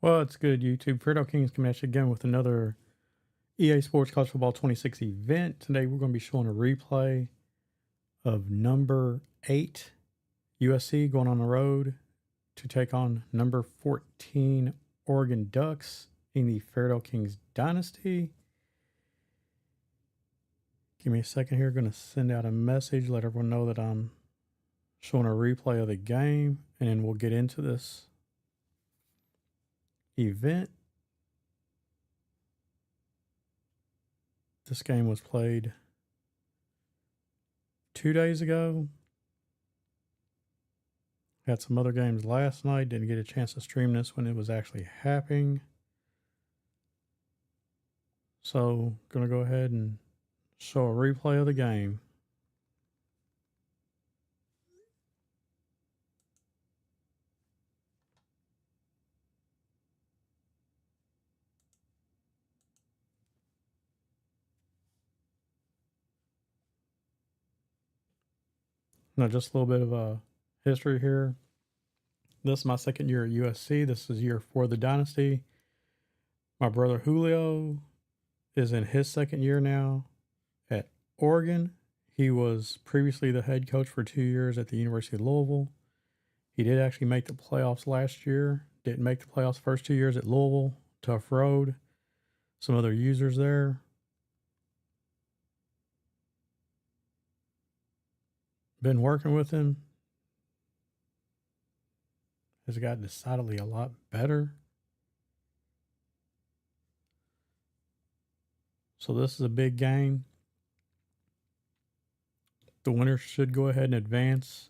Well, it's good, YouTube. FAIRDALE Kings coming at you again with another EA Sports College Football 26 event. Today we're going to be showing a replay of number 8 USC going on the road to take on number 14 Oregon Ducks in the FAIRDALE Kings Dynasty. Give me a second here. Going to send out a message, let everyone know that I'm showing a replay of the game, and then we'll get into this event. This game was played 2 days ago. Had some other games last night. Didn't get a chance to stream this when it was actually happening. So, going to go ahead and show a replay of the game. Now, just a little bit of a history here. This is my second year at USC. This is year 4 of the Dynasty. My brother Julio is in his second year now at Oregon. He was previously the head coach for 2 years at the University of Louisville. He did actually make the playoffs last year. Didn't make the playoffs first 2 years at Louisville. Tough road. Some other users there. Been working with him. Has got decidedly a lot better. So this is a big game. The winner should go ahead and advance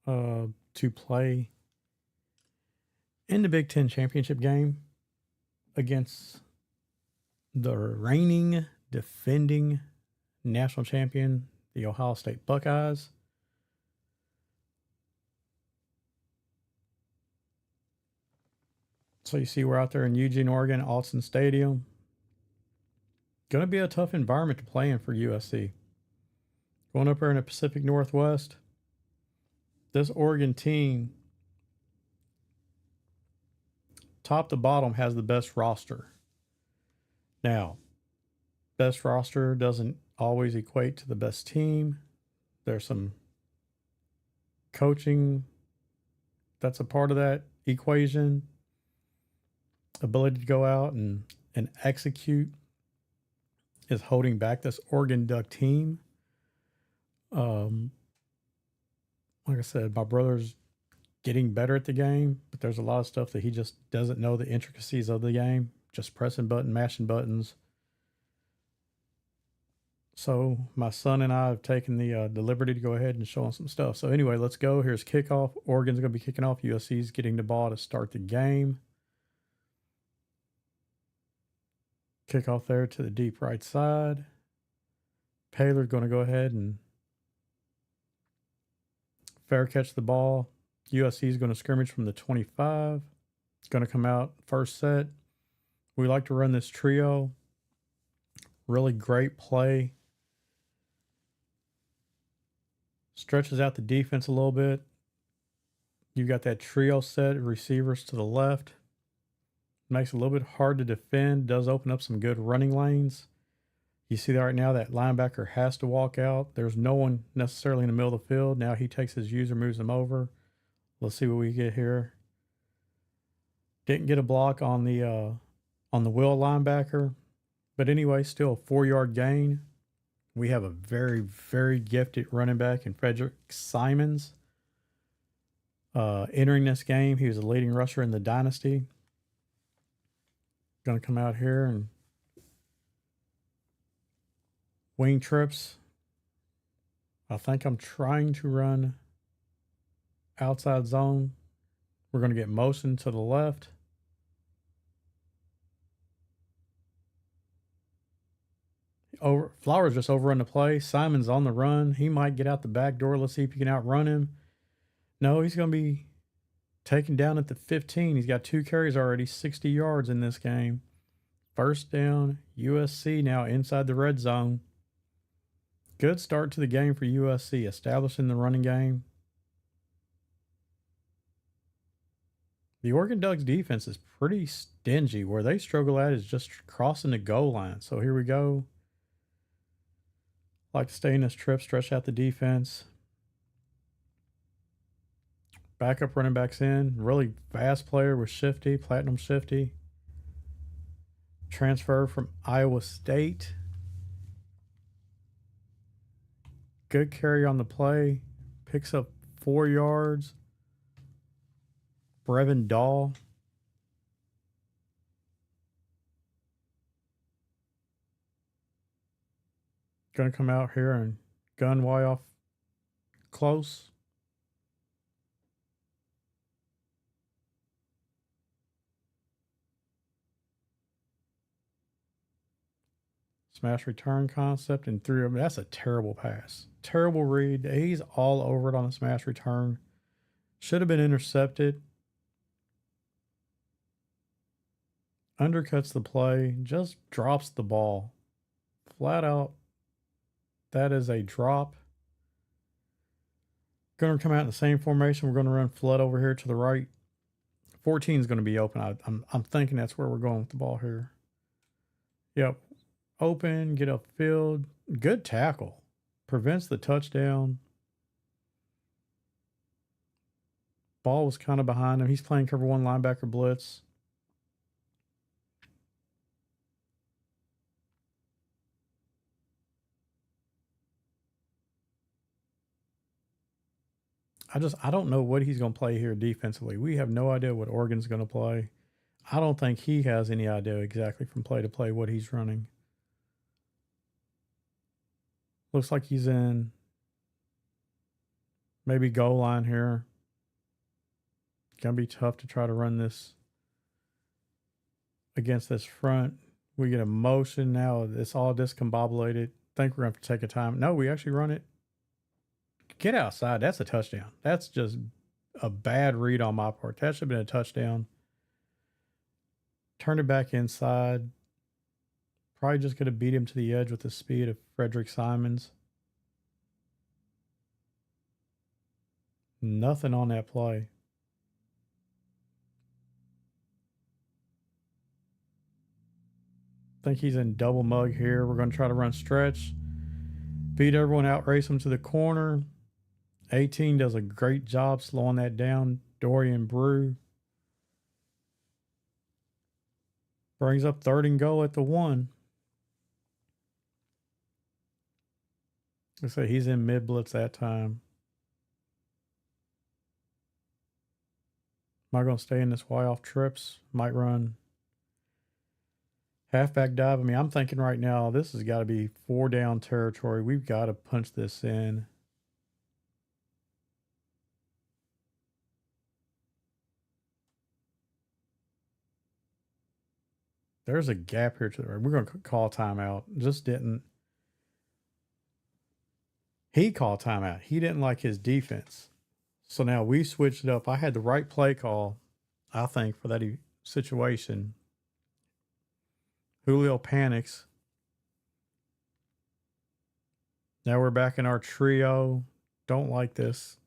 to play in the Big Ten championship game against the reigning, defending national champion, the Ohio State Buckeyes. So you see we're out there in Eugene, Oregon, Autzen Stadium. Going to be a tough environment to play in for USC. Going up here in the Pacific Northwest, this Oregon team, top to bottom, has the best roster. Now, best roster doesn't always equate to the best team. There's some coaching that's a part of that equation. Ability to go out and execute is holding back this Oregon Duck team. Like I said, my brother's getting better at the game, but there's a lot of stuff that he just doesn't know the intricacies of the game. Just pressing buttons, mashing buttons. So my son and I have taken the liberty to go ahead and show him some stuff. So anyway, let's go. Here's kickoff. Oregon's going to be kicking off. USC's getting the ball to start the game. Kickoff there to the deep right side. Paylor's going to go ahead and fair catch the ball. USC is going to scrimmage from the 25. It's going to come out first set. We like to run this trio. Really great play. Stretches out the defense a little bit. You've got that trio set of receivers to the left. Makes it a little bit hard to defend. Does open up some good running lanes. You see that right now, that linebacker has to walk out. There's no one necessarily in the middle of the field. Now he takes his user, moves him over. Let's see what we get here. Didn't get a block on the will linebacker. But anyway, still a 4-yard gain. We have a very, very gifted running back in Frederick Simons. Entering this game, he was a leading rusher in the Dynasty. Going to come out here and wing trips. I think I'm trying to run outside zone. We're going to get motion to the left. Flowers just overrun the play. Simon's on the run. He might get out the back door. Let's see if he can outrun him. No, he's going to be taken down at the 15. He's got 2 carries already, 60 yards in this game. First down, USC now inside the red zone. Good start to the game for USC, establishing the running game. The Oregon Ducks defense is pretty stingy. Where they struggle at is just crossing the goal line. So here we go. Like to stay in this trip, stretch out the defense. Backup running backs in. Really fast player with Shifty, Platinum Shifty. Transfer from Iowa State. Good carry on the play. Picks up 4 yards. Brevin Dahl. Going to come out here and gun Y off close. Smash return concept and threw him. That's a terrible pass. Terrible read. He's all over it on the smash return. Should have been intercepted. Undercuts the play. Just drops the ball. Flat out. That is a drop. Going to come out in the same formation. We're going to run flood over here to the right. 14 is going to be open. I'm thinking that's where we're going with the ball here. Yep. Open, get upfield. Good tackle. Prevents the touchdown. Ball was kind of behind him. He's playing cover one linebacker blitz. I don't know what he's going to play here defensively. We have no idea what Oregon's going to play. I don't think he has any idea exactly from play to play what he's running. Looks like he's in maybe goal line here. Gonna be tough to try to run this against this front. We get a motion now. It's all discombobulated. Think we're gonna have to take a time. No, we actually run it. Get outside. That's a touchdown. That's just a bad read on my part. That should have been a touchdown. Turn it back inside. Probably just could have beat him to the edge with the speed of Frederick Simons. Nothing on that play. Think he's in double mug here. We're going to try to run stretch. Beat everyone out, race him to the corner. 18 does a great job slowing that down. Dorian Brew brings up 3rd and goal at the 1. Let's say he's in mid blitz that time. Am I going to stay in this Y off trips? Might run halfback dive. I mean, I'm thinking right now this has got to be 4 down territory. We've got to punch this in. There's a gap here to the right. We're going to call timeout. Just didn't. He called timeout. He didn't like his defense. So now we switched it up. I had the right play call, I think, for that situation. Julio panics. Now we're back in our trio. Don't like this.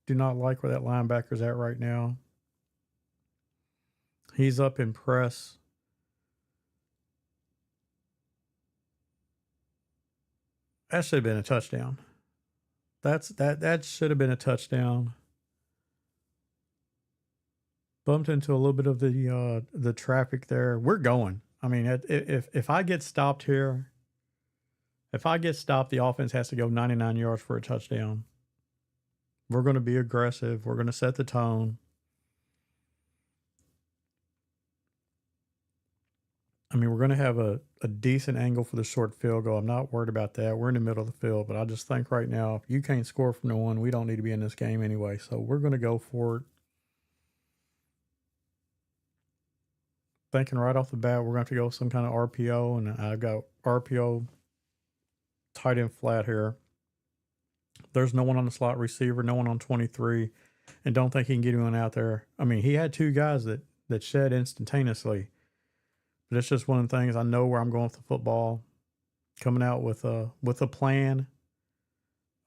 Do not like where that linebacker's at right now. He's up in press. That should have been a touchdown. That should have been a touchdown. Bumped into a little bit of the traffic there. We're going. I mean, if I get stopped here, the offense has to go 99 yards for a touchdown. We're going to be aggressive. We're going to set the tone. I mean, we're going to have a decent angle for the short field goal. I'm not worried about that. We're in the middle of the field, but I just think right now, if you can't score from the 1, we don't need to be in this game anyway. So we're going to go for it. Thinking right off the bat, we're going to have to go with some kind of RPO, and I've got RPO tight end flat here. There's no one on the slot receiver, no one on 23, and don't think he can get anyone out there. I mean, he had 2 guys that shed instantaneously. But it's just one of the things. I know where I'm going with the football. Coming out with a plan,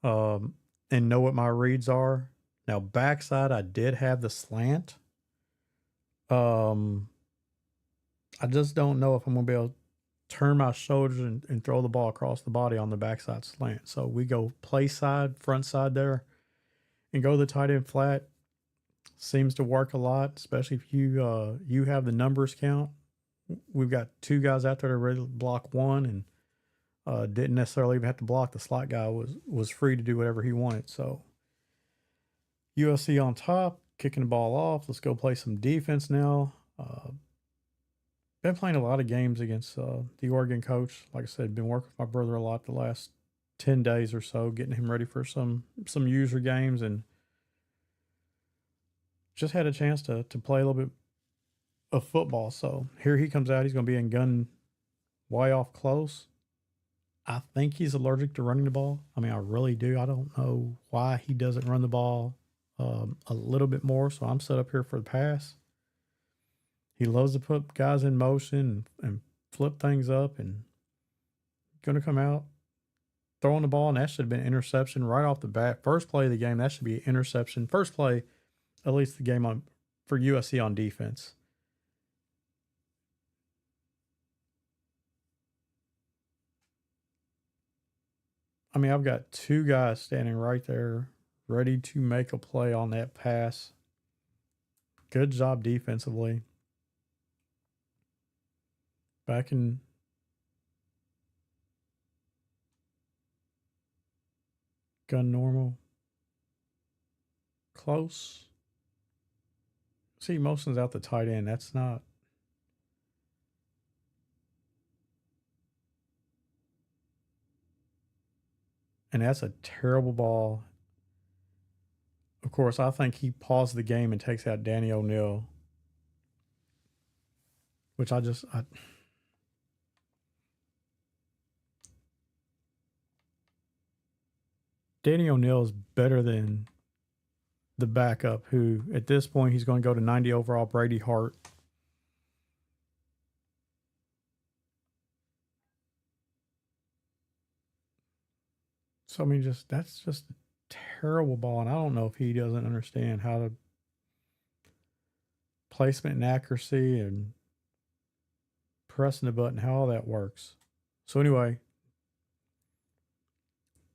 and know what my reads are. Now backside, I did have the slant. Um, I just don't know if I'm going to be able to turn my shoulders and throw the ball across the body on the backside slant. So we go play side, front side there, and go the tight end flat. Seems to work a lot, especially if you have the numbers count. We've got two guys out there to ready to block one, and didn't necessarily even have to block. The slot guy was free to do whatever he wanted. So USC on top, kicking the ball off. Let's go play some defense now. Been playing a lot of games against the Oregon coach. Like I said, been working with my brother a lot the last 10 days or so, getting him ready for some user games, and just had a chance to play a little bit of football. So here he comes out. He's going to be in gun way off close. I think he's allergic to running the ball. I mean, I really do. I don't know why he doesn't run the ball a little bit more. So I'm set up here for the pass. He loves to put guys in motion and flip things up, and going to come out throwing the ball, and that should have been interception right off the bat. First play of the game, that should be interception. First play, at least the game on for USC on defense. I mean, I've got two guys standing right there ready to make a play on that pass. Good job defensively. Back in gun normal. Close. See, motions out the tight end. That's not. And that's a terrible ball. Of course, I think he paused the game and takes out Danny O'Neal, which Danny O'Neal is better than the backup, who at this point he's going to go to 90 overall, Brady Hart. So I mean, that's just a terrible ball, and I don't know if he doesn't understand how to placement and accuracy and pressing the button, how all that works. So anyway,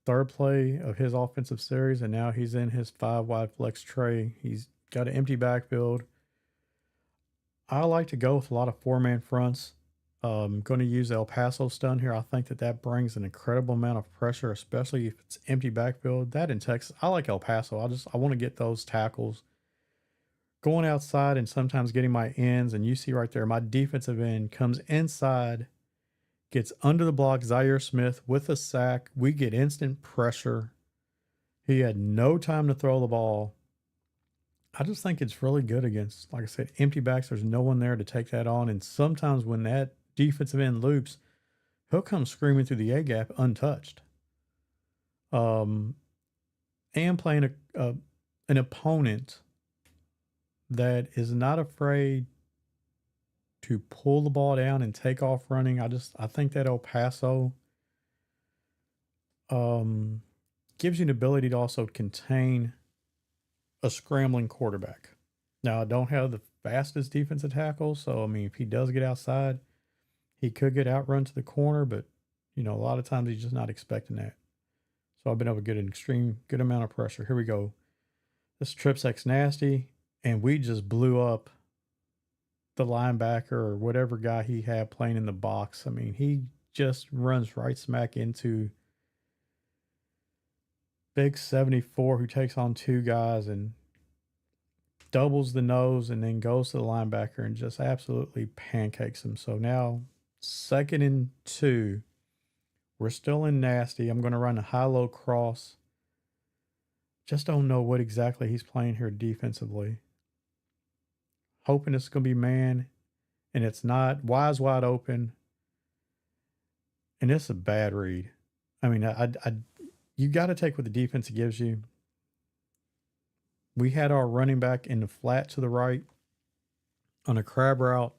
third play of his offensive series, and now he's in his 5 wide flex tray. He's got an empty backfield. I like to go with a lot of 4-man fronts. Going to use El Paso stun here. I think that brings an incredible amount of pressure, especially if it's empty backfield. That in Texas, I like El Paso. I want to get those tackles going outside and sometimes getting my ends. And you see right there, my defensive end comes inside, gets under the block. Zaire Smith with a sack. We get instant pressure. He had no time to throw the ball. I just think it's really good against, like I said, empty backs. There's no one there to take that on. And sometimes when that defensive end loops, he'll come screaming through the A gap untouched. And playing an opponent that is not afraid to pull the ball down and take off running. I think that El Paso gives you an ability to also contain a scrambling quarterback. Now, I don't have the fastest defensive tackle, so I mean, if he does get outside, he could get outrun to the corner, but a lot of times he's just not expecting that. So I've been able to get an extreme good amount of pressure. Here we go. This trips X nasty, and we just blew up the linebacker or whatever guy he had playing in the box. I mean, he just runs right smack into big 74 who takes on two guys and doubles the nose and then goes to the linebacker and just absolutely pancakes him. So now 2nd and 2. We're still in nasty. I'm going to run a high-low cross. Just don't know what exactly he's playing here defensively. Hoping it's going to be man, and it's not. Wise wide open. And it's a bad read. I mean, you got to take what the defense gives you. We had our running back in the flat to the right on a crab route.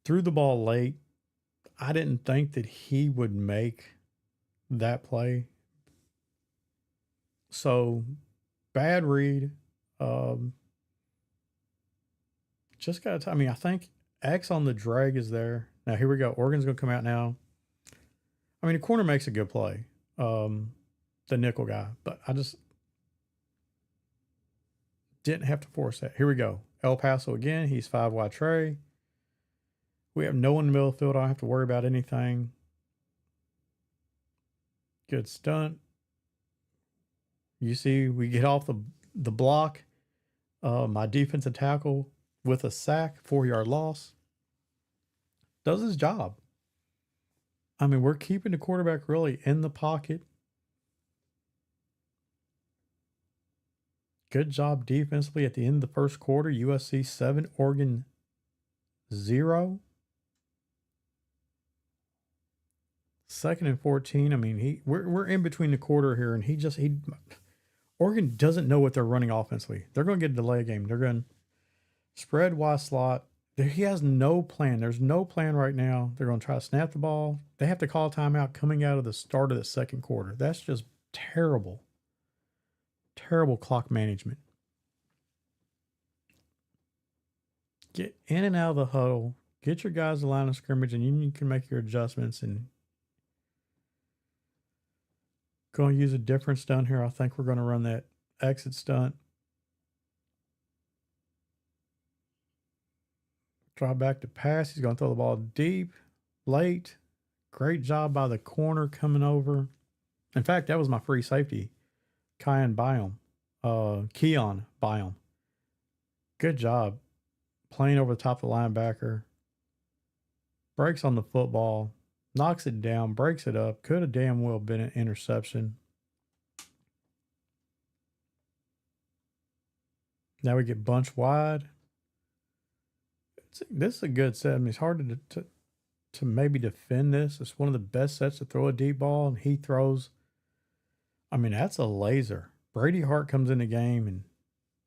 Threw the ball late. I didn't think that he would make that play. So, bad read. just got to, I mean, I think X on the drag is there. Now, here we go. Oregon's going to come out now. I mean, the corner makes a good play, the nickel guy, but I just didn't have to force that. Here we go. El Paso again. He's 5 wide tray. We have no one in the middle of the field. I don't have to worry about anything. Good stunt. You see, we get off the block. My defensive tackle with a sack, 4-yard loss. Does his job. I mean, we're keeping the quarterback really in the pocket. Good job defensively at the end of the first quarter. USC 7, Oregon 0. 2nd and 14. I mean, we're in between the quarter here, and Oregon doesn't know what they're running offensively. They're going to get a delay game. They're going to spread wide slot. He has no plan. There's no plan right now. They're going to try to snap the ball. They have to call a timeout coming out of the start of the second quarter. That's just terrible. Terrible clock management. Get in and out of the huddle. Get your guys the line of scrimmage, and you can make your adjustments. And going to use a different stunt here. I think we're going to run that exit stunt. Drop back to pass. He's going to throw the ball deep, late. Great job by the corner coming over. In fact, that was my free safety, Keon Byam. Good job playing over the top of the linebacker. Breaks on the football, knocks it down, breaks it up. Could have damn well been an interception. Now we get bunched wide. This is a good set. I mean, it's hard to maybe defend this. It's one of the best sets to throw a deep ball, and he throws. I mean, that's a laser. Brady Hart comes in the game, and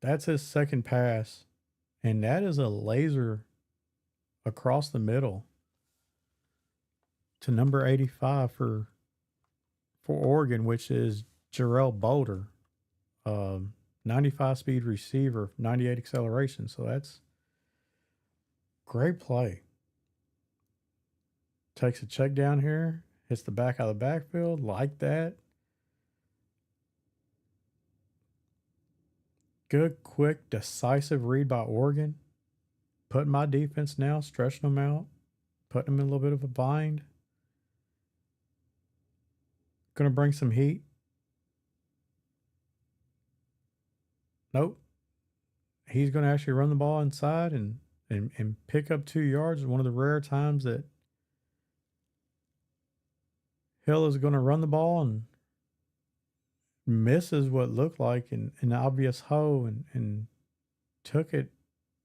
that's his second pass, and that is a laser across the middle to number 85 for Oregon, which is Jarrell Boulder, 95 speed receiver, 98 acceleration. So that's great play. Takes a check down here, hits the back out of the backfield like that. Good, quick, decisive read by Oregon. Putting my defense now, stretching them out, putting them in a little bit of a bind. Going to bring some heat. Nope. He's going to actually run the ball inside and pick up 2 yards. One of the rare times that Hill is going to run the ball and misses what looked like an obvious hole and took it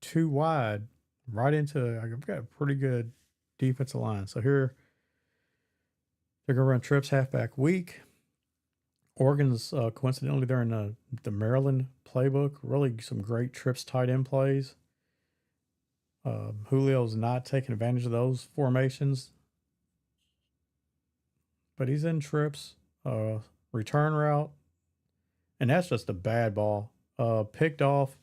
too wide right into. I've got a pretty good defensive line. So here they're going to run trips halfback weak. Oregon's coincidentally they're in the Maryland playbook. Really some great trips tight end plays. Julio's not taking advantage of those formations, but he's in trips, return route, and that's just a bad ball. Picked off.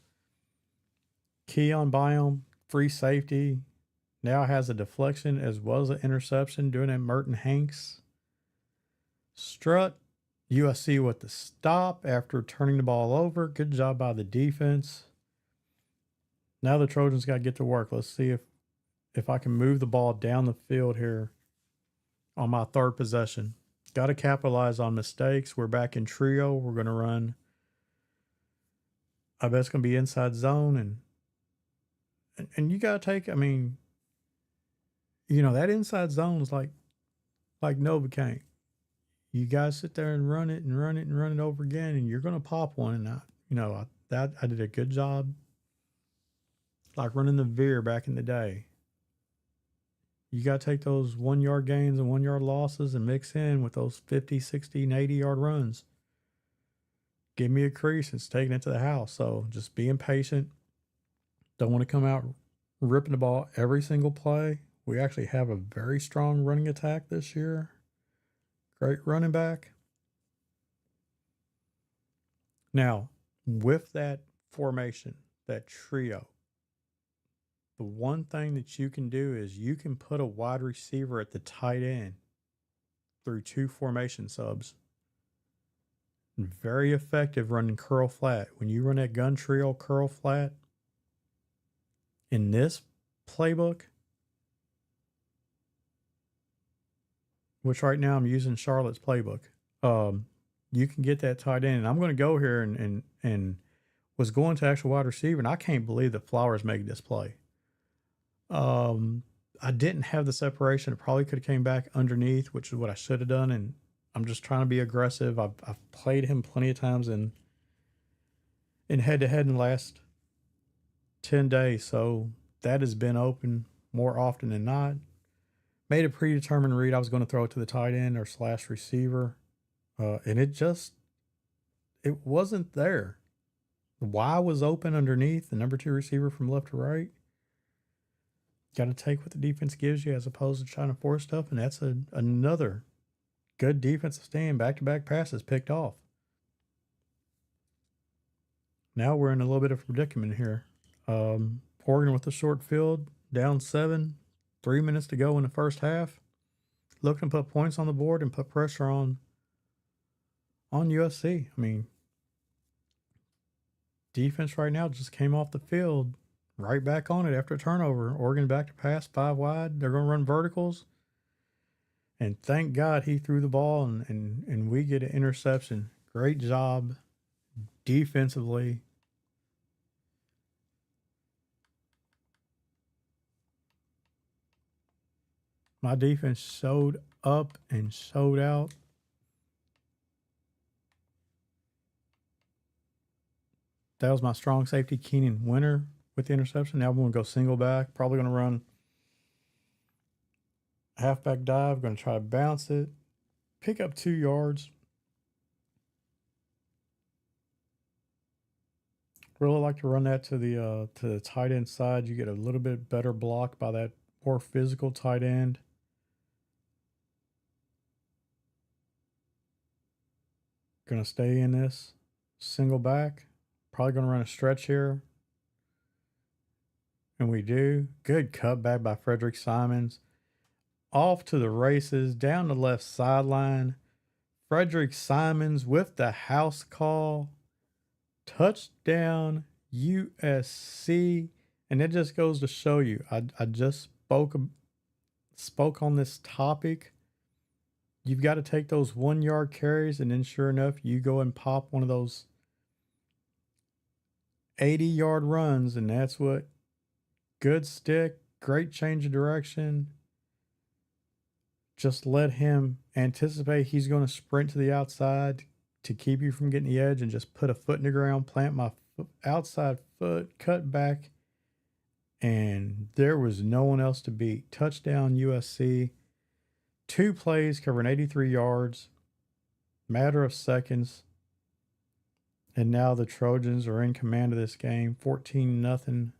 Keon Byam, free safety, now has a deflection as well as an interception, doing it Merton Hanks. Strut, USC with the stop after turning the ball over. Good job by the defense. Now the Trojans got to get to work. Let's see if I can move the ball down the field here on my third possession. Got to capitalize on mistakes. We're back in trio. We're going to run. I bet it's going to be inside zone. And you got to take, I mean, that inside zone is like Novocaine. You guys sit there and run it over again, and you're going to pop one. And I did a good job. Like running the veer back in the day. You got to take those 1 yard gains and 1 yard losses and mix in with those 50, 60, and 80 yard runs. Give me a crease. It's taking it to the house. So just being patient. Don't want to come out ripping the ball every single play. We actually have a very strong running attack this year. Great running back. Now, with that formation, that trio, the one thing that you can do is you can put a wide receiver at the tight end through 2 formation subs. Very effective running curl flat. When you run that gun trio curl flat in this playbook, which right now I'm using Charlotte's playbook, you can get that tight end. And I'm going to go here and was going to actual wide receiver, and I can't believe that Flowers made this play. I didn't have the separation. It probably could have came back underneath, which is what I should have done. And I'm just trying to be aggressive. I've played him plenty of times in head-to-head in the last 10 days, so that has been open more often than not. Made a predetermined read. I was going to throw it to the tight end or slash receiver, and it wasn't there. The Y was open underneath the number 2 receiver from left to right. Got to take what the defense gives you as opposed to trying to force stuff, and that's another good defensive stand. Back-to-back passes picked off. Now we're in a little bit of a predicament here. Oregon with a short field, down 7, 3 minutes to go in the first half. Looking to put points on the board and put pressure on USC. I mean, defense right now just came off the field, right back on it after a turnover. Oregon back to pass 5 wide. They're going to run verticals. And thank God he threw the ball and we get an interception. Great job defensively. My defense showed up and showed out. That was my strong safety, Keenan Winter, with the interception. Now I'm going to go single back. Probably going to run halfback dive. Going to try to bounce it. Pick up 2 yards. Really like to run that to the tight end side. You get a little bit better block by that more physical tight end. Going to stay in this single back. Probably going to run a stretch here. And we do. Good cutback by Frederick Simons. Off to the races, down the left sideline. Frederick Simons with the house call. Touchdown USC. And it just goes to show you, I just spoke on this topic. You've got to take those 1 yard carries, and then sure enough, you go and pop one of those 80-yard runs, and that's what good stick, great change of direction. Just let him anticipate he's going to sprint to the outside to keep you from getting the edge, and just put a foot in the ground, plant my outside foot, cut back, and there was no one else to beat. Touchdown USC. 2 plays covering 83 yards, matter of seconds. And now the Trojans are in command of this game, 14-0.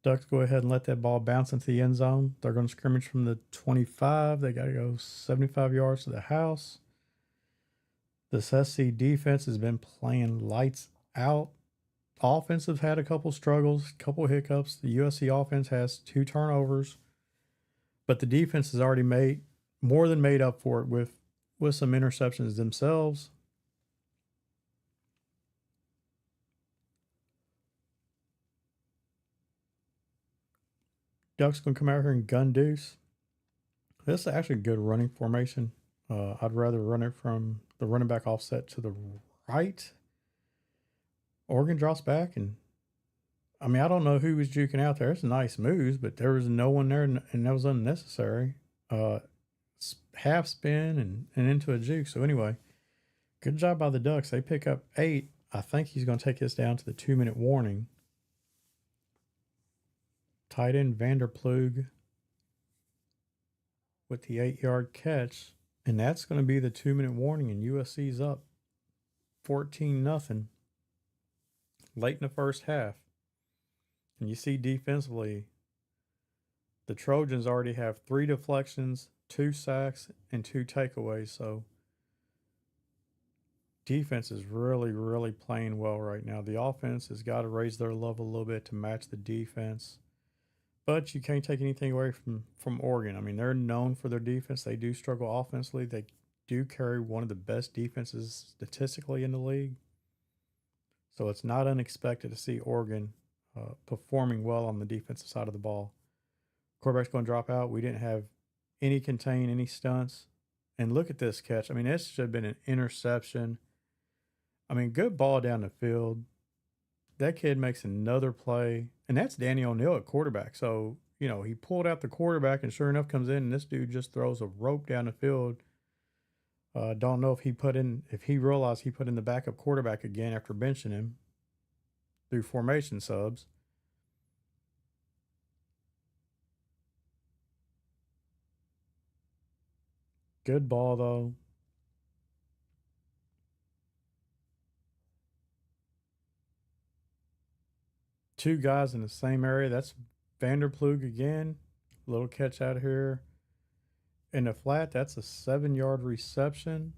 Ducks go ahead and let that ball bounce into the end zone. They're going to scrimmage from the 25. They got to go 75 yards to the house. This SC defense has been playing lights out. Offense has had a couple struggles, couple hiccups. The USC offense has 2 turnovers, but the defense has already more than made up for it with some interceptions themselves. Ducks going to come out here and gun deuce. This is actually a good running formation. I'd rather run it from the running back offset to the right. Oregon drops back, and I mean, I don't know who was juking out there. It's nice moves, but there was no one there, and that was unnecessary. Half spin and into a juke. So anyway, good job by the Ducks. They pick up 8. I think he's going to take this down to the 2-minute warning. Tight end Vanderplug with the 8-yard catch, and that's going to be the 2-minute warning, and USC's up 14-0 late in the first half. And you see defensively, the Trojans already have 3 deflections, 2 sacks, and 2 takeaways. So defense is really, really playing well right now. The offense has got to raise their level a little bit to match the defense. But you can't take anything away from Oregon. I mean, they're known for their defense. They do struggle offensively. They do carry one of the best defenses statistically in the league. So it's not unexpected to see Oregon performing well on the defensive side of the ball. Quarterback's going to drop out. We didn't have any contain, any stunts. And look at this catch. I mean, this should have been an interception. I mean, good ball down the field. That kid makes another play, and that's Danny O'Neal at quarterback. So, he pulled out the quarterback, and sure enough comes in, and this dude just throws a rope down the field. Don't know if he realized he put in the backup quarterback again after benching him through formation subs. Good ball, though. Two guys in the same area. That's Vanderplug again. Little catch out here. In the flat, that's a 7-yard reception.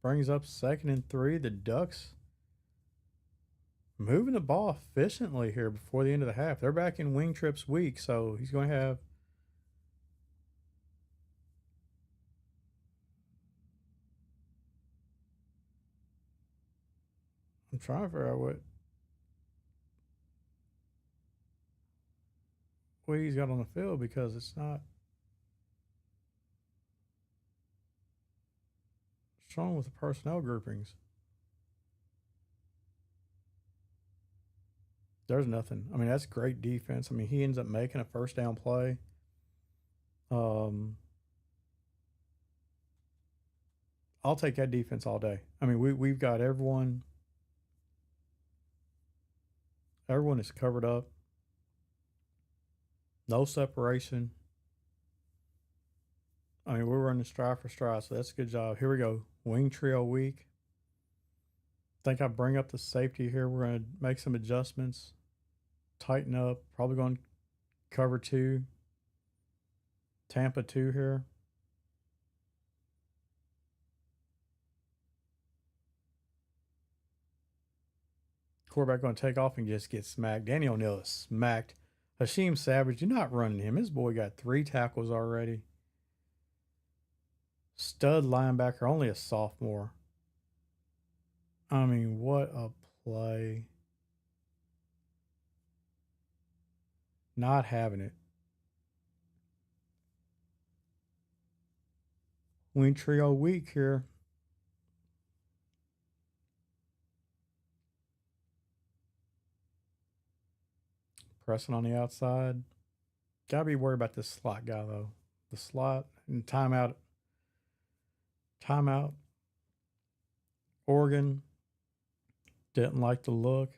Brings up 2nd and 3. The Ducks moving the ball efficiently here before the end of the half. They're back in Wing Trip's week, so he's going to have. I'm trying to figure out what he's got on the field because it's not showing with the personnel groupings. There's nothing. I mean, that's great defense. I mean, he ends up making a first down play. I'll take that defense all day. I mean, we've got everyone. Everyone is covered up. No separation. I mean, we're running stride for stride, so that's a good job. Here we go. Wing trio week. Think I bring up the safety here. We're going to make some adjustments. Tighten up. Probably going to cover 2. Tampa 2 here. Quarterback going to take off and just get smacked. Danny O'Neal is smacked. Hasheem Savage, you're not running him. His boy got 3 tackles already. Stud linebacker, only a sophomore. I mean, what a play. Not having it. Wing trio week here. Pressing on the outside. Gotta be worried about this slot guy, though. The slot and timeout. Timeout. Oregon didn't like the look.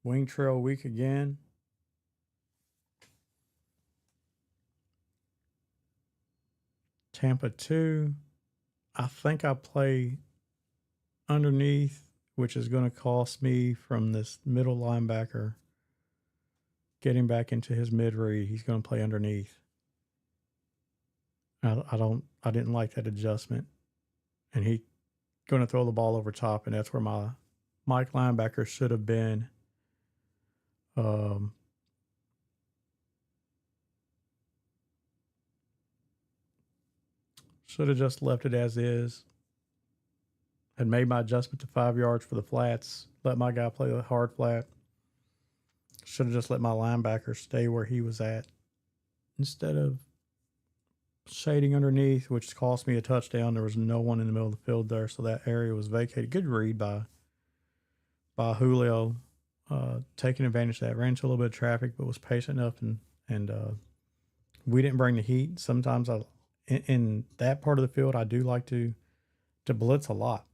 Wing trio week again. Tampa 2. I think I play underneath, which is going to cost me from this middle linebacker getting back into his mid read. He's going to play underneath. I didn't like that adjustment, and he going to throw the ball over top, and that's where my Mike linebacker should have been. Should have just left it as is. Had made my adjustment to 5 yards for the flats. Let my guy play the hard flat. Should have just let my linebacker stay where he was at instead of shading underneath, which cost me a touchdown. There was no one in the middle of the field there, so that area was vacated. Good read by Julio, taking advantage of that. Ran into a little bit of traffic, but was patient enough, and we didn't bring the heat. Sometimes in that part of the field, I do like to blitz a lot.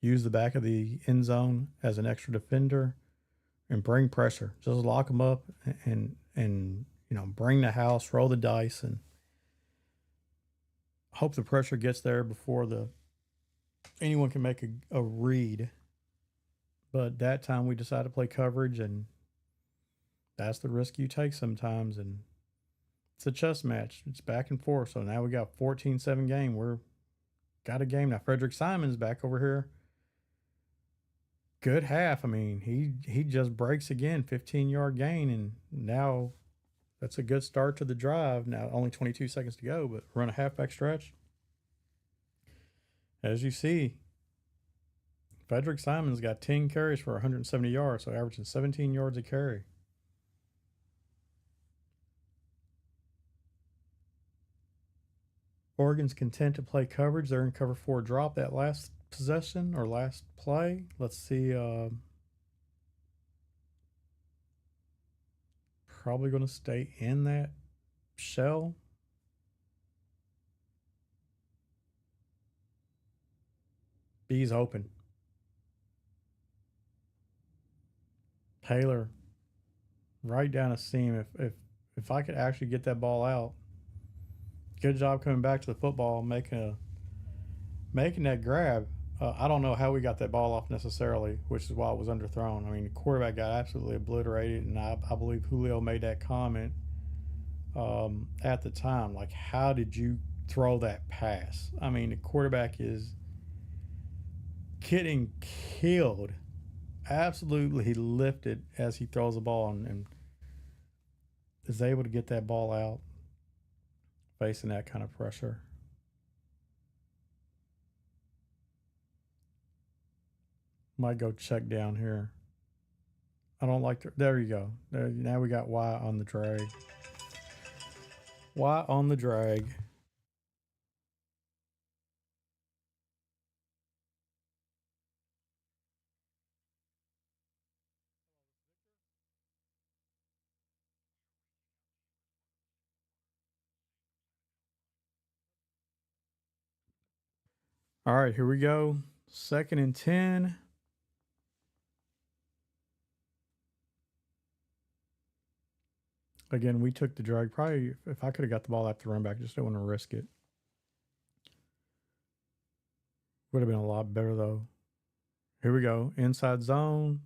Use the back of the end zone as an extra defender and bring pressure. Just lock them up and bring the house, roll the dice, and hope the pressure gets there before anyone can make a read. But that time we decided to play coverage, and that's the risk you take sometimes. And it's a chess match. It's back and forth. So now we got 14-7 game. We're got a game now. Frederick Simon's back over here. Good half. I mean, he just breaks again, 15-yard gain, and now that's a good start to the drive. Now only 22 seconds to go, but run a halfback stretch. As you see, Frederick Simon's got 10 carries for 170 yards, so averaging 17 yards a carry. Oregon's content to play coverage. They're in cover 4 drop that last possession or last play. Let's see. Probably going to stay in that shell. B's open. Taylor right down a seam. If I could actually get that ball out. Good job coming back to the football, making that grab. I don't know how we got that ball off necessarily, which is why it was underthrown. I mean, the quarterback got absolutely obliterated, and I believe Julio made that comment at the time. Like, how did you throw that pass? I mean, the quarterback is getting killed, absolutely lifted as he throws the ball and is able to get that ball out facing that kind of pressure. Might go check down here. I don't like there you go. There, now we got Y on the drag. Y on the drag. All right, here we go. 2nd and 10. Again, we took the drag. Probably if I could have got the ball after the run back, just don't want to risk it. Would have been a lot better though. Here we go. Inside zone.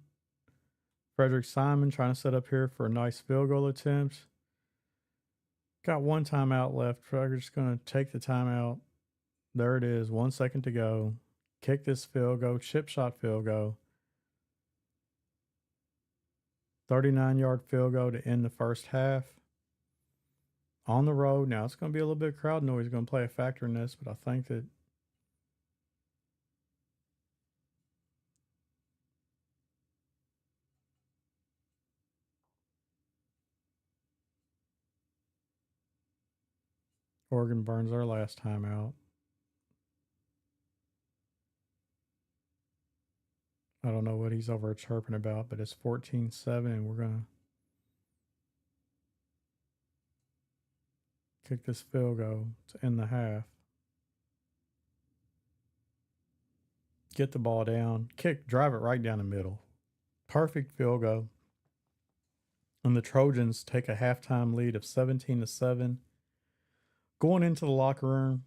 Frederick Simon trying to set up here for a nice field goal attempt. Got one timeout left. Frederick's just going to take the timeout. There it is. 1 second to go. Kick this field goal. Chip shot field goal. 39-yard field goal to end the first half. On the road. Now, it's going to be a little bit of crowd noise going to play a factor in this, but I think that Oregon burns our last timeout. I don't know what he's over chirping about, but it's 14-7, and we're going to kick this field goal to end the half. Get the ball down. Drive it right down the middle. Perfect field goal. And the Trojans take a halftime lead of 17-7. Going into the locker room,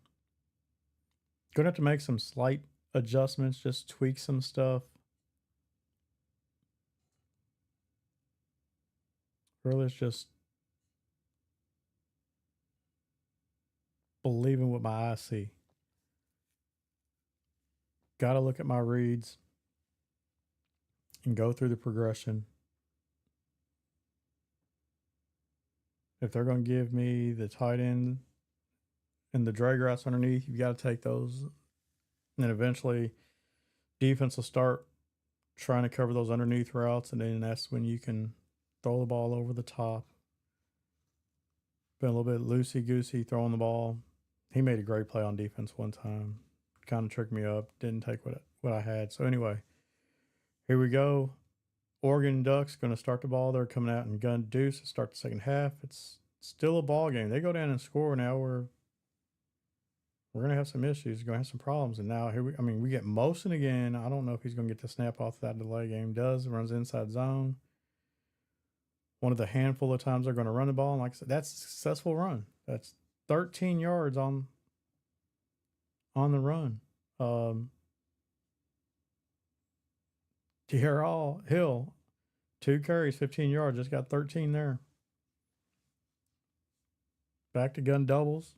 going to have to make some slight adjustments, just tweak some stuff. Really, it's just believing what my eyes see. Got to look at my reads and go through the progression. If they're going to give me the tight end and the drag routes underneath, you've got to take those. And then eventually defense will start trying to cover those underneath routes, and then that's when you can throw the ball over the top. Been a little bit loosey-goosey throwing the ball. He made a great play on defense one time. Kind of tricked me up. Didn't take what I had. So anyway, here we go. Oregon Ducks going to start the ball. They're coming out and gun deuce to start the second half. It's still a ball game. They go down and score. Now we're going to have some issues. We're going to have some problems. And now we get Mosen again. I don't know if he's going to get the snap off that delay game. Runs inside zone. One of the handful of times they're going to run the ball. And like I said, that's a successful run. That's 13 yards on the run. Hill, 2 carries, 15 yards, just got 13 there. Back to gun doubles.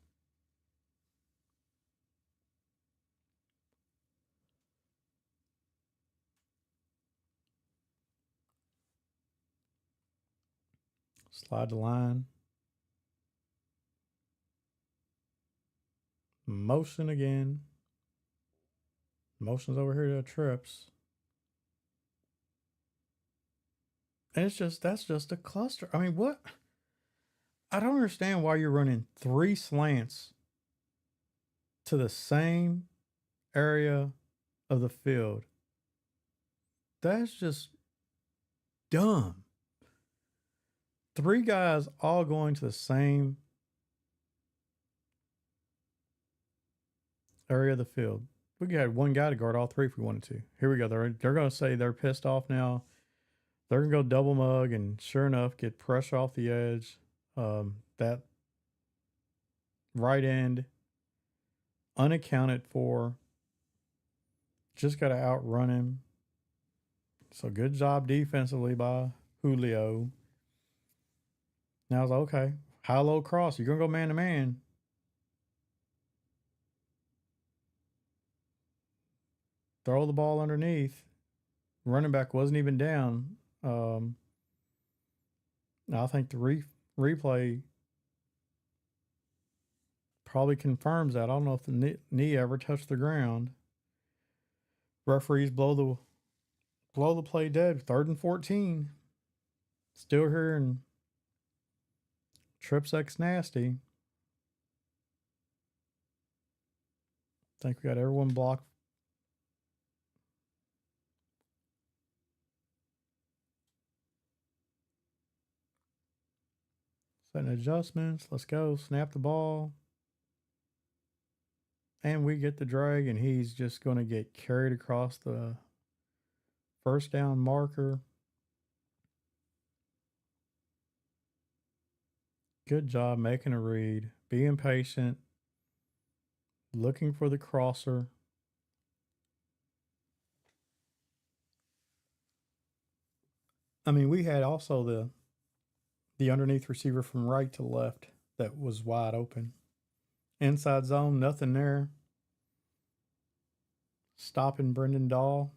Slide the line. Motion again. Motion's over here to trips. And that's just a cluster. I mean, what? I don't understand why you're running 3 slants to the same area of the field. That's just dumb. 3 guys all going to the same area of the field. We could have 1 guy to guard all 3 if we wanted to. Here we go. They're going to say they're pissed off now. They're going to go double mug, and sure enough, get pressure off the edge. That right end, unaccounted for. Just got to outrun him. So good job defensively by Julio. Now I was like, okay, high-low cross. You're going to go man-to-man. Throw the ball underneath. Running back wasn't even down. I think the replay probably confirms that. I don't know if the knee ever touched the ground. Referees blow the play dead. 3rd and 14. Still here in Trips X Nasty. I think we got everyone blocked. Setting adjustments. Let's go. Snap the ball. And we get the drag, and he's just going to get carried across the first down marker. Good job making a read. Being patient. Looking for the crosser. I mean, we had also the underneath receiver from right to left that was wide open. Inside zone, nothing there. Stopping Brendan Dahl.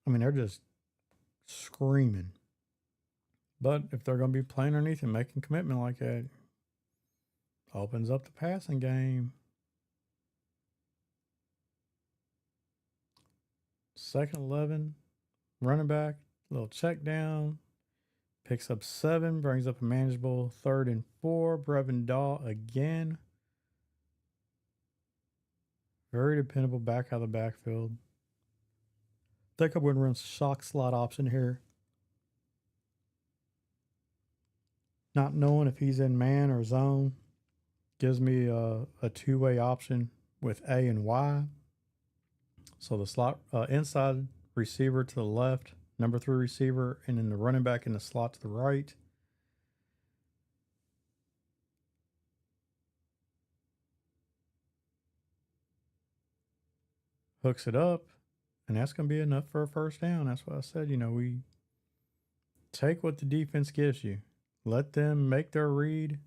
I mean, they're just screaming. But if they're going to be playing underneath and making commitment like that, opens up the passing game. 2nd 11, running back, little check down, picks up 7, brings up a manageable 3rd and 4. Brevin Dahl again. Very dependable back out of the backfield. I think I'm going to run shock slot option here. Not knowing if he's in man or zone gives me a 2-way option with A and Y. So the slot inside receiver to the left, number 3 receiver, and then the running back in the slot to the right. Hooks it up, and that's going to be enough for a first down. That's what I said. We take what the defense gives you. Let them make their read.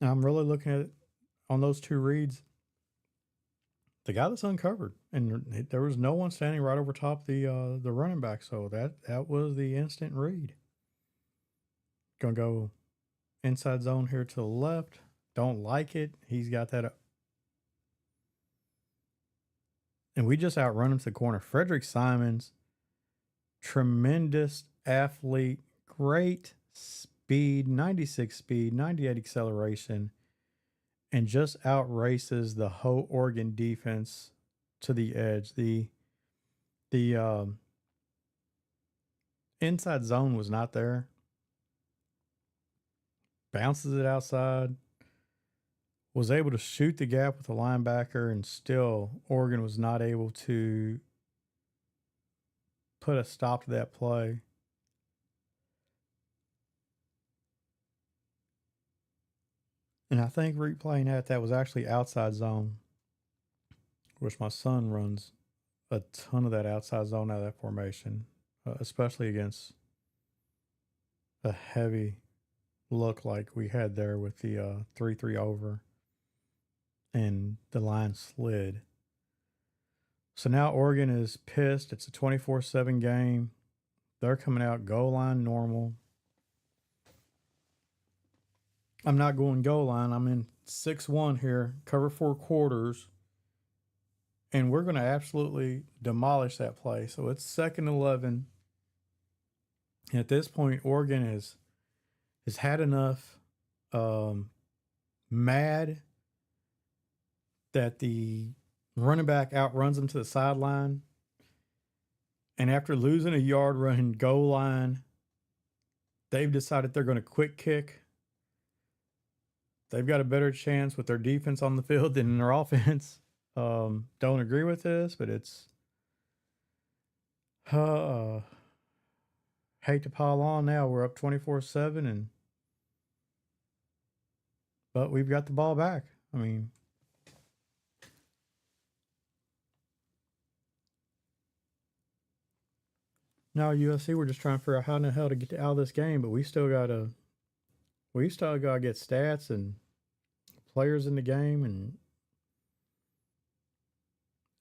Now I'm really looking at it on those 2 reads. The guy that's uncovered, and there was no one standing right over top the running back, so that was the instant read. Gonna go inside zone here to the left. Don't like it. He's got that. And we just outrun him to the corner. Frederick Simons, tremendous athlete, great speed, 96 speed, 98 acceleration, and just outraces the whole Oregon defense to the edge. The inside zone was not there. Bounces it outside. Was able to shoot the gap with the linebacker, and still Oregon was not able to put a stop to that play. And I think replaying that was actually outside zone, which my son runs a ton of that outside zone out of that formation, especially against a heavy look like we had there with the 3-3 over and the line slid. So now Oregon is pissed. It's a 24/7 game. They're coming out goal line normal. I'm not going goal line. I'm in 6-1 here, cover 4 quarters. And we're going to absolutely demolish that play. So it's 2nd 11. And at this point, Oregon has had enough. Mad that the running back outruns them to the sideline. And after losing a yard running goal line, they've decided they're going to quick kick. They've got a better chance with their defense on the field than their offense. Don't agree with this, but it's hate to pile on now. We're up 24-7 but we've got the ball back. I mean, now USC, we're just trying to figure out how in the hell to get out of this game, but we still gotta get stats and players in the game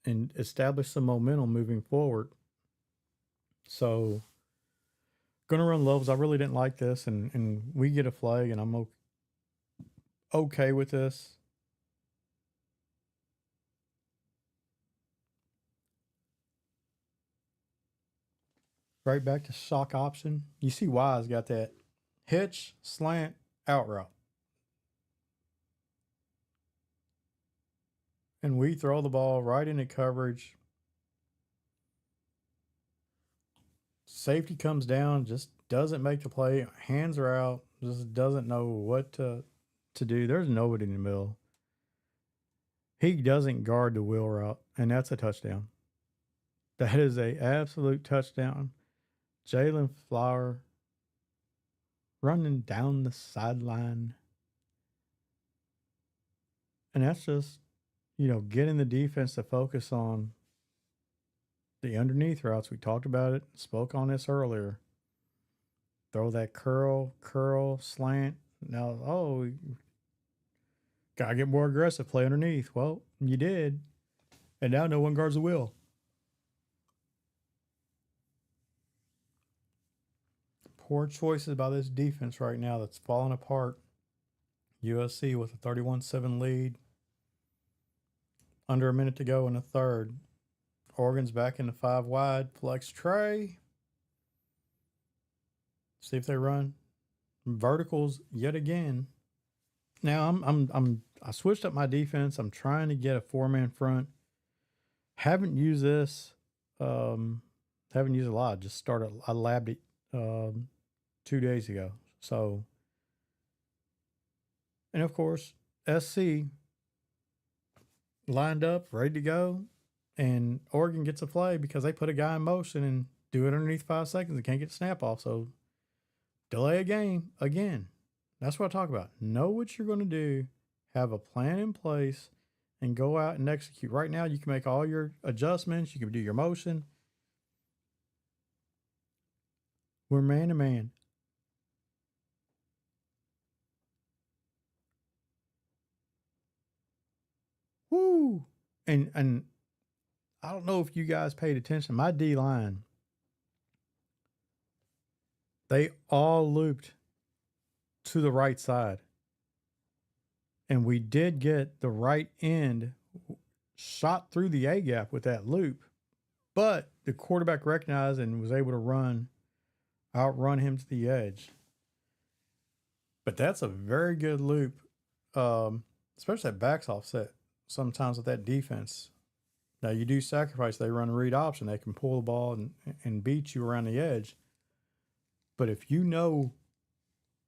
and establish some momentum moving forward. So gonna run levels. I really didn't like this, and we get a flag, and I'm okay with this. Right back to shock option. You see Wise got that hitch, slant, out route. And we throw the ball right into coverage. Safety comes down, just doesn't make the play. Hands are out, just doesn't know what to do. There's nobody in the middle. He doesn't guard the wheel route, and that's a touchdown. That is a absolute touchdown. Jalen Flower running down the sideline. And that's just, getting the defense to focus on the underneath routes. We talked about it, spoke on this earlier. Throw that curl, slant. Now, gotta get more aggressive, play underneath. Well, you did. And now no one guards the wheel. Poor choices by this defense right now that's falling apart. USC with a 31-7 lead. Under a minute to go in the third. Oregon's back in the 5 wide. Flex Trey. See if they run verticals yet again. Now I switched up my defense. I'm trying to get a 4-man front. Haven't used this. Haven't used it a lot. Just started. I labbed it 2 days ago. So, and of course, SC lined up, ready to go, and Oregon gets a play because they put a guy in motion and do it underneath 5 seconds and can't get the snap off. So, delay a game again. That's what I talk about. Know what you're going to do, have a plan in place, and go out and execute. Right now, you can make all your adjustments. You can do your motion. We're man to man. Woo! And I don't know if you guys paid attention. My D line, they all looped to the right side. And we did get the right end shot through the A gap with that loop. But the quarterback recognized and was able to outrun him to the edge. But that's a very good loop, especially that backs offset sometimes with that defense. Now, you do sacrifice. They run a read option. They can pull the ball and beat you around the edge. But if you know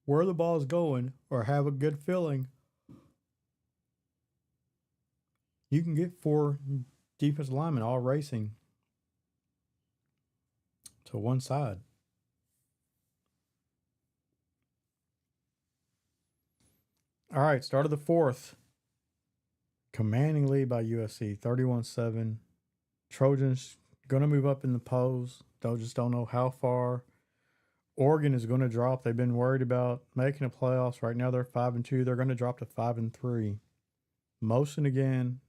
where the ball is going or have a good feeling, you can get 4 defensive linemen all racing to one side. All right, start of the 4th. Commanding lead by USC, 31-7. Trojans going to move up in the polls. Just don't know how far. Oregon is going to drop. They've been worried about making the playoffs. Right now they're 5-2. They're going to drop to 5-3. Motion again.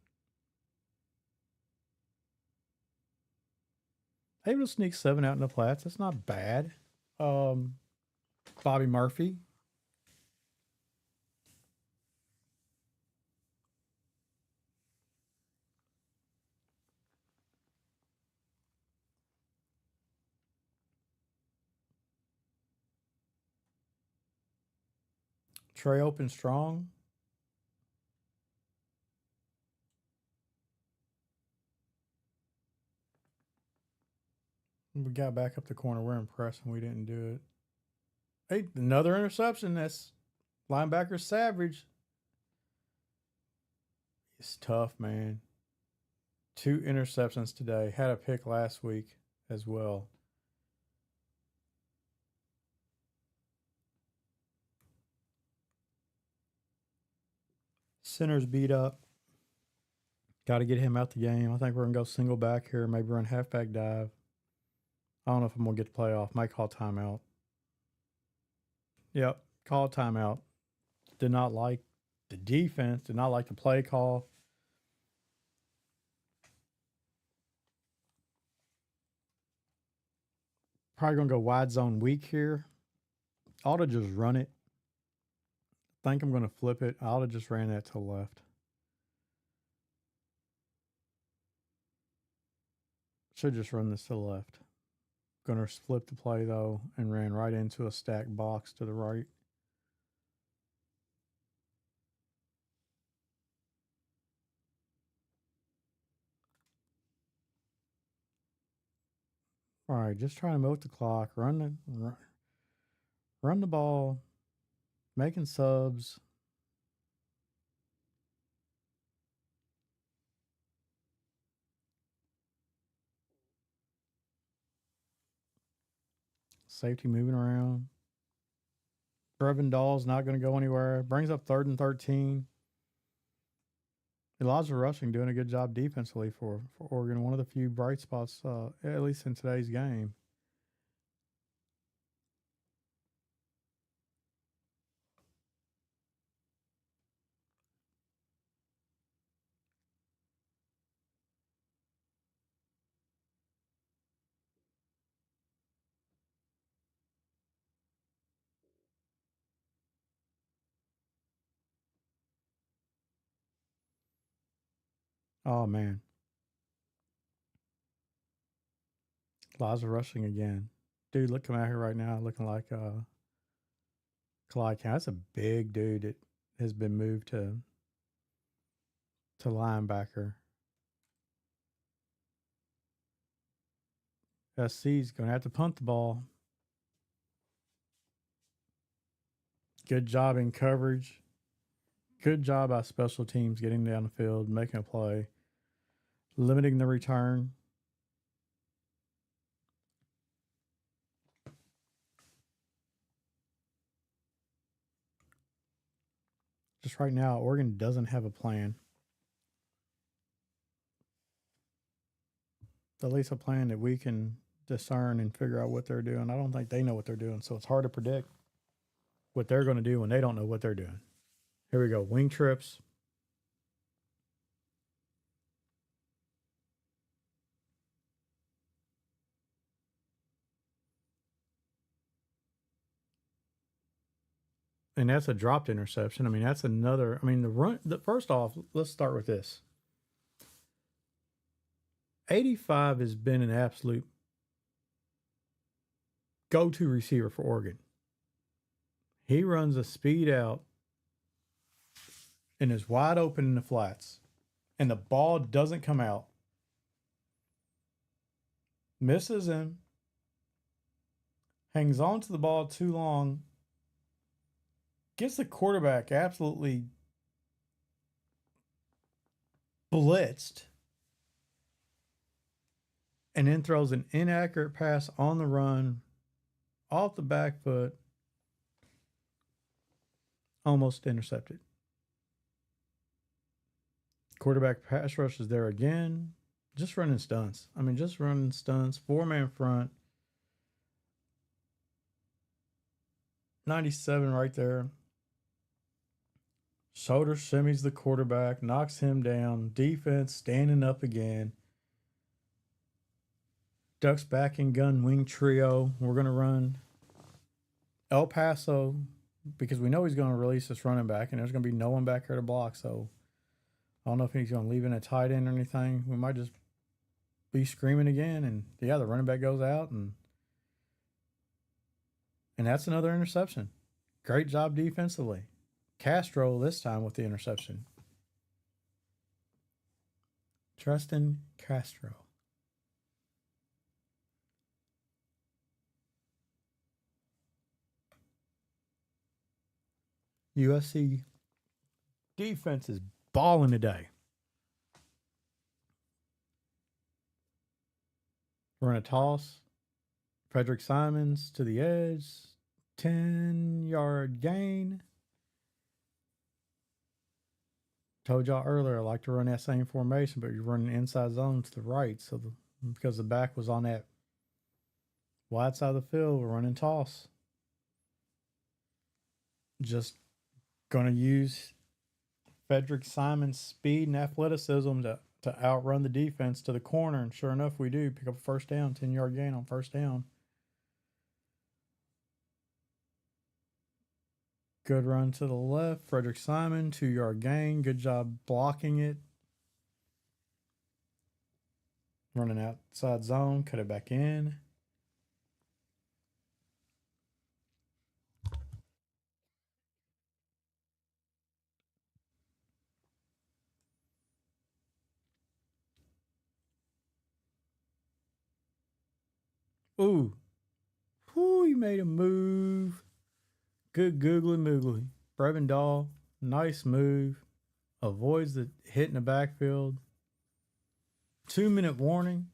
Able to sneak 7 out in the flats. That's not bad. Bobby Murphy. Trey open strong. We got back up the corner. We're impressed and we didn't do it. Hey, another interception. That's linebacker Savage. It's tough, man. 2 interceptions today. Had a pick last week as well. Center's beat up. Got to get him out the game. I think we're going to go single back here. Maybe run halfback dive. I don't know if I'm going to get the play off. Might call timeout. Yep, call timeout. Did not like the defense. Did not like the play call. Probably going to go wide zone weak here. Ought to just run it. Think I'm going to flip it. I ought to just ran that to the left. Should just run this to the left. Going to flip the play though and ran right into a stacked box to the right. All right, just trying to milk the clock. Run the ball. Making subs. Safety moving around. Brevin Dahl's not going to go anywhere. Brings up 3rd and 13. Elijah Rushing doing a good job defensively for Oregon. One of the few bright spots, at least in today's game. Oh, man. Elijah Rushing again. Dude, look, come out here right now looking like Clyde County. That's a big dude that has been moved to linebacker. SC's going to have to punt the ball. Good job in coverage. Good job by special teams getting down the field, making a play, limiting the return. Just right now, Oregon doesn't have a plan. At least a plan that we can discern and figure out what they're doing. I don't think they know what they're doing, so it's hard to predict what they're going to do when they don't know what they're doing. Here we go. Wing trips. And that's a dropped interception. I mean, that's another. I mean, first off, let's start with this. 85 has been an absolute go-to receiver for Oregon. He runs a speed out and is wide open in the flats, and the ball doesn't come out. Misses him. Hangs on to the ball too long. Gets the quarterback absolutely blitzed. And then throws an inaccurate pass on the run, off the back foot, almost intercepted. Quarterback pass rush is there again. Just running stunts. I mean, just running stunts. 4-man front. 97 right there. Shoulder shimmies the quarterback, knocks him down. Defense standing up again. Ducks back in gun wing trio. We're going to run El Paso because we know he's going to release this running back, and there's going to be no one back here to block. So I don't know if he's going to leave in a tight end or anything. We might just be screaming again, and yeah, the running back goes out, and that's another interception. Great job defensively. Castro this time with the interception. Tristan Castro. USC defense is balling today. We're in a toss. Frederick Simons to the edge. 10-yard gain. Told y'all earlier I like to run that same formation, but you're running inside zone to the right. So because the back was on that wide side of the field, we're running toss. Just going to use Frederick Simon's speed and athleticism to outrun the defense to the corner. And sure enough, we do pick up a first down, 10-yard gain on first down. Good run to the left. Frederick Simon, 2-yard gain. Good job blocking it. Running outside zone. Cut it back in. Ooh. Ooh, he made a move. Good googly moogly. Brevin Dahl, nice move. Avoids the hit in the backfield. 2-minute warning.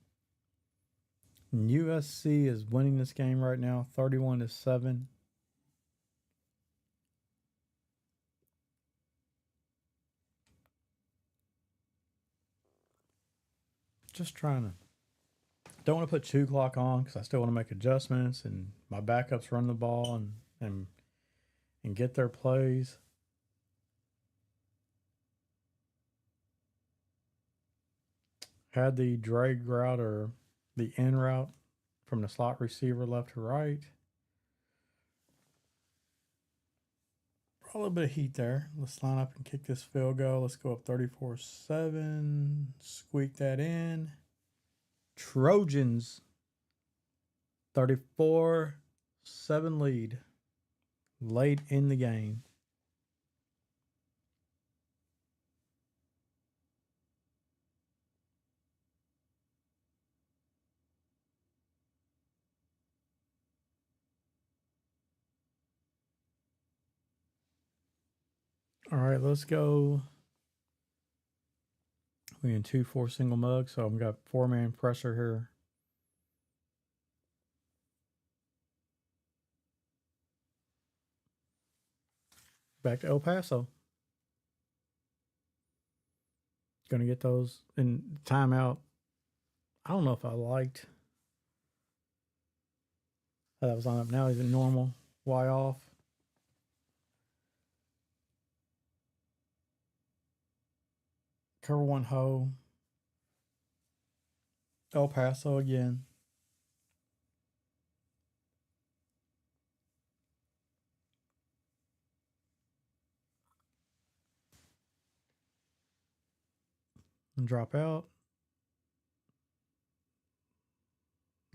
And USC is winning this game right now, 31-7. Just trying to. Don't want to put 2 o'clock on because I still want to make adjustments and my backups run the ball and get their plays. Had the drag route or the in route from the slot receiver left to right. A little bit of heat there. Let's line up and kick this field goal. Let's go up 34-7. Squeak that in. Trojans 34-7 lead late in the game. All right, let's go. We in 2-4 single mug, so I've got 4-man pressure here. Back to El Paso. Gonna get those in timeout. I don't know if I liked how that was on up. Now he's in normal. Y off. Cover one hoe. El Paso again. And drop out.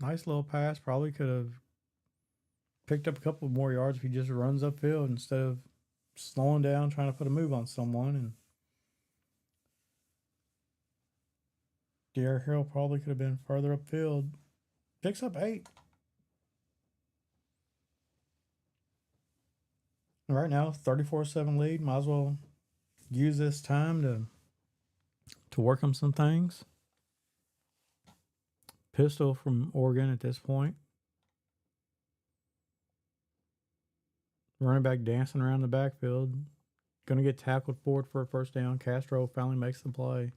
Nice little pass. Probably could have picked up a couple more yards if he just runs upfield instead of slowing down, trying to put a move on someone. And De'Aaron Hill probably could have been further upfield. Picks up 8. Right now, 34-7 lead. Might as well use this time to work on some things. Pistol from Oregon at this point. Running back dancing around the backfield. Going to get tackled forward for a first down. Castro finally makes the play.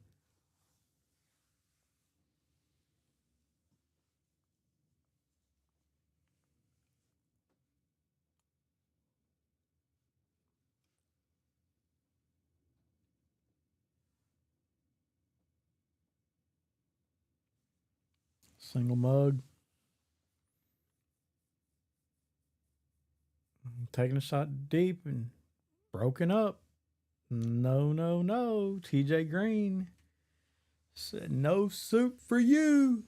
Single mug. Taking a shot deep and broken up. No, no, no. TJ Green said no soup for you.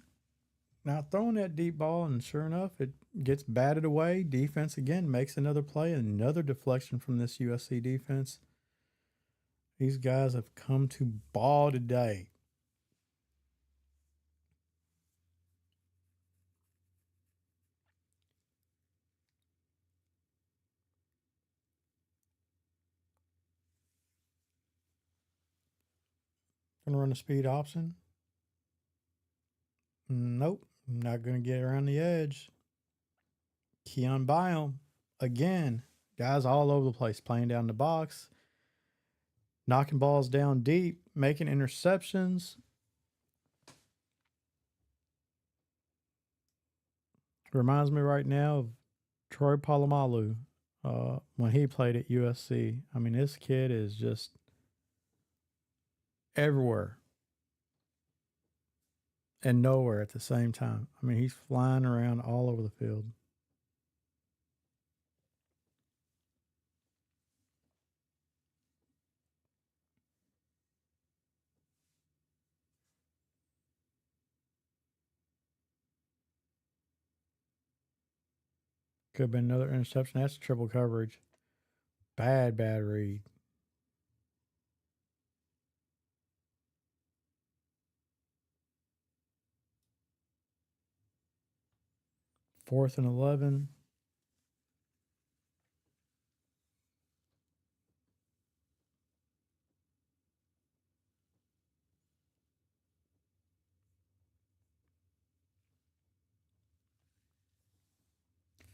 Not throwing that deep ball, and sure enough, it gets batted away. Defense again makes another play, another deflection from this USC defense. These guys have come to ball today. Gonna run a speed option. Nope, not gonna get around the edge. Keon Byam again. Guys all over the place playing down the box, knocking balls down deep, making interceptions. Reminds me right now of Troy Polamalu when he played at USC. I mean, this kid is just everywhere and nowhere at the same time. I mean, he's flying around all over the field. Could have been another interception. That's triple coverage. Bad read. Fourth and 11.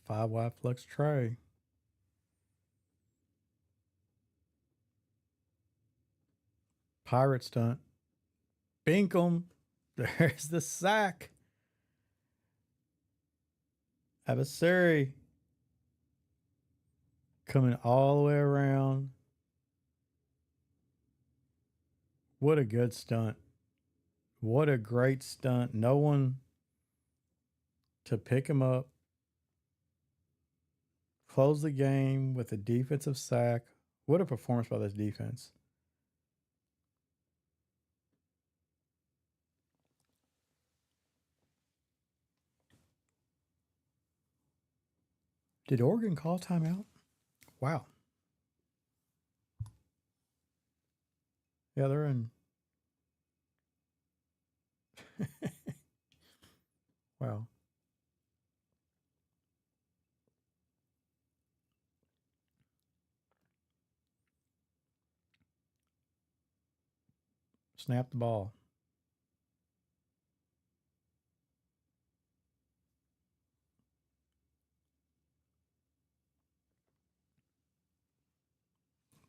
Five wide flex tray. Pirate stunt. Binkum. There's the sack. Abasari coming all the way around. What a good stunt. What a great stunt. No one to pick him up. Close the game with a defensive sack. What a performance by this defense. Did Oregon call timeout? Wow. Yeah, they're in. Wow. Snap the ball.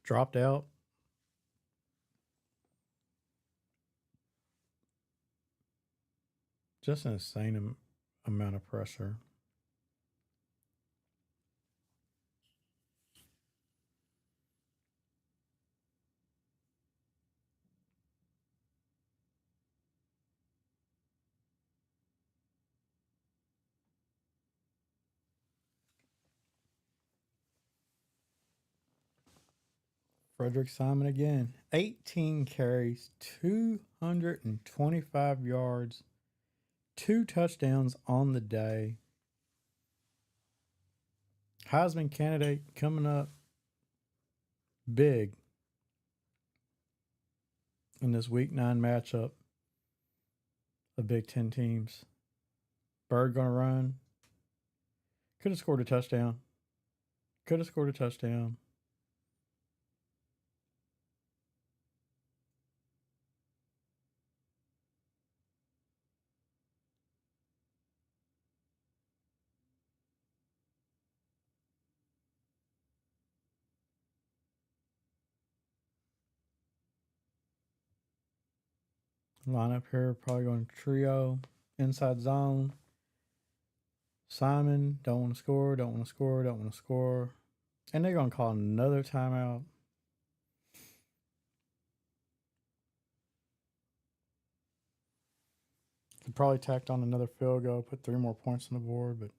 Dropped out. Just an insane amount of pressure. Frederick Simon again. 18 carries, 225 yards, 2 touchdowns on the day. Heisman candidate coming up big in this Week 9 matchup of Big Ten teams. Bird going to run. Could have scored a touchdown. Could have scored a touchdown. Lineup here, probably going trio, inside zone. Simon, don't want to score, don't want to score, don't want to score. And they're going to call another timeout. Could probably tacked on another field goal, put 3 more points on the board, but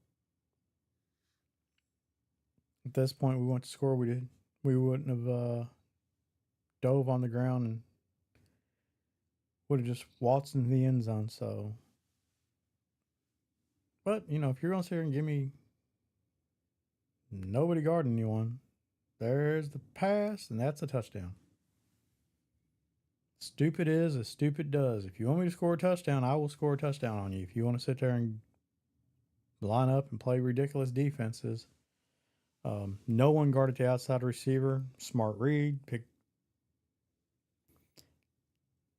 at this point we want to score. We wouldn't have dove on the ground and would have just waltzed into the end zone. So, but you know, if you're gonna sit here and give me nobody guarding anyone, there's the pass, and that's a touchdown. Stupid is as stupid does. If you want me to score a touchdown, I will score a touchdown on you. If you want to sit there and line up and play ridiculous defenses, no one guarded the outside receiver. Smart read,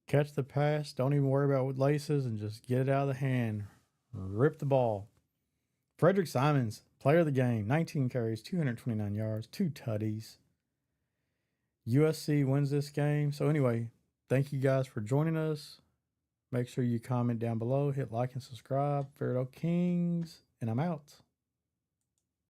catch the pass. Don't even worry about what laces and just get it out of the hand. Rip the ball. Frederick Simons, player of the game, 19 carries, 229 yards, 2 tutties. USC wins this game. So anyway, thank you guys for joining us. Make sure you comment down below, hit like and subscribe. FAIRDALE Kings, and I'm out.